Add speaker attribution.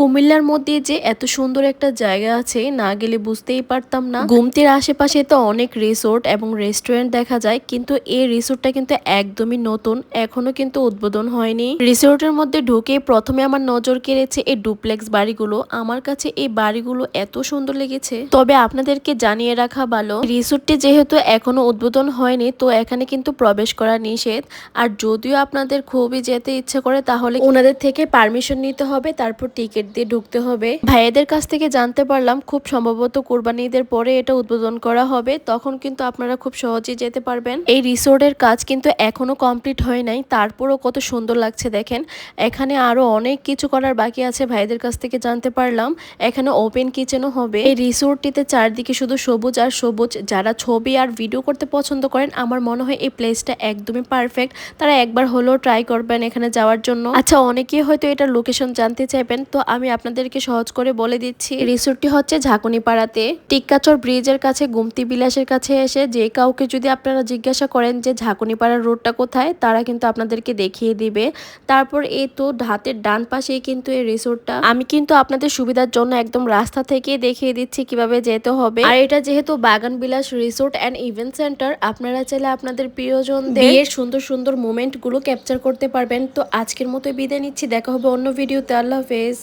Speaker 1: কুমিল্লার মধ্যে যে এত সুন্দর একটা জায়গা আছে না গেলে বুঝতেই পারতাম না। গুমতির আশেপাশে তো অনেক রিসোর্ট এবং রেস্টুরেন্ট দেখা যায়, কিন্তু এই রিসোর্টটা কিন্তু একদমই নতুন, এখনো কিন্তু উদ্বোধন হয়নি। রিসোর্টের মধ্যে ঢুকে প্রথমে আমার নজর কেড়েছে এই ডুপ্লেক্স বাড়িগুলো। আমার কাছে এই বাড়িগুলো এত সুন্দর লেগেছে। তবে আপনাদেরকে জানিয়ে রাখা ভালো, রিসোর্টটি যেহেতু এখনো উদ্বোধন হয়নি, তো এখানে কিন্তু প্রবেশ করা নিষেধ। আর যদিও আপনাদের খুবই যেতে ইচ্ছে করে তাহলে ওনাদের থেকে পারমিশন নিতে হবে, তারপর টিকিট দিয়ে ঢুকতে হবে। ভাইয়াদের কাছ থেকে জানতে পারলাম খুব সম্ভবত কোরবানি ঈদের পরে এটা উদ্বোধন করা হবে, তখন কিন্তু আপনারা খুব সহজেই যেতে পারবেন। এই রিসোর্টের কাজ কিন্তু এখনো কমপ্লিট হয় নাই, তারপরও কত সুন্দর লাগছে দেখেন। এখানে আরো অনেক কিছু করার বাকি আছে, ভাইদের কাছ থেকে জানতে পারলাম। এখানে ওপেন কিচেনও হবে। এই রিসোর্টটিতে চারদিকে শুধু সবুজ আর সবুজ। যারা ছবি আর ভিডিও করতে পছন্দ করেন, আমার মনে হয় এই প্লেসটা একদমই পারফেক্ট। তারা একবার হলেও ট্রাই করবেন এখানে যাওয়ার জন্য। আচ্ছা, অনেকেই হয়তো এটার লোকেশন জানতে চাইবেন, তো আমি আপনাদেরকে সহজ করে বলে দিচ্ছি। রিসোর্টটি হচ্ছে ঝাঁকুনিপাড়াতে, টিক্কাচর ব্রিজের কাছে, গুমতি বিলাসের কাছে এসে যে কাউকে যদি আপনারা জিজ্ঞাসা করেন যে ঝাঁকুনিপাড়ার রোডটা কোথায়, তারা কিন্তু আপনাদেরকে দেখিয়ে দিবে। তারপর এই তো হাতের ডান পাশেই কিন্তু এই রিসোর্টটা। আমি কিন্তু আপনাদের সুবিধার জন্য একদম রাস্তা থেকে দেখিয়ে দিচ্ছি কিভাবে যেতে হবে। আর এটা যেহেতু বাগান বিলাস রিসোর্ট অ্যান্ড ইভেন্ট সেন্টার, আপনারা চাইলে আপনাদের প্রিয়জনদের বিয়ের সুন্দর সুন্দর মোমেন্ট গুলো ক্যাপচার করতে পারবেন। তো আজকের মতো বিদায় নিচ্ছি, দেখা হবে অন্য ভিডিওতে। আল্লাহ হাফেজ।